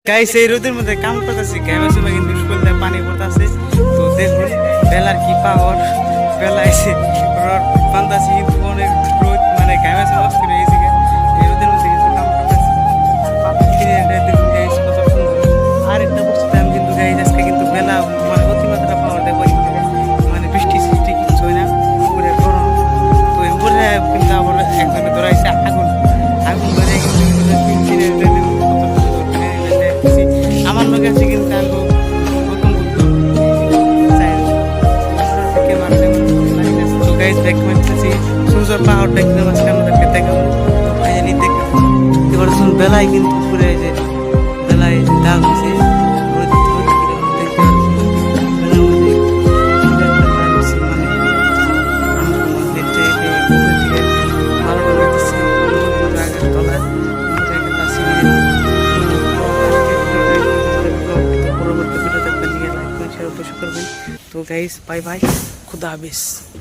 Guys এই রোদের মধ্যে কাম করতেছি গাইমার সময় কিন্তু স্কুল থেকে পানি পড়তেছে তো দেখুন বেলার কি পাওয়ার বেলা এসে রড বান্ধাছি কিন্তু অনেক রোদ মানে গাইমার সময় অস্থির হয়ে গেছে এই রোদের মধ্যে কিন্তু কাম করতেছি দেখুন গাইস কত সুন্দর আর একটা বস্তু আমি কিন্তু গাইস আজকে কিন্তু বেলা মানে অতিমাত্রা পাওয়ার দেখো মানে বৃষ্টি সৃষ্টি কিছু হয় না পুরো গরম তো এরপরে কিন্তু আবার একজনে ধরাইছে আগুন আগুন ধরে কিন্তু আমার লোক আছে কিন্তু আলু প্রথম তো গাইজ দেখতে পাচ্ছি সুন্দর পাহাড়টা কিন্তু মাঝখানে আমাদেরকে দেখাবো তো ফাইনালি দেখবো এবার শুন বেলায় কিন্তু পুরো যে বেলায় দাগ হয়েছে तो गाइस बाय बाय खुदा हाफिज।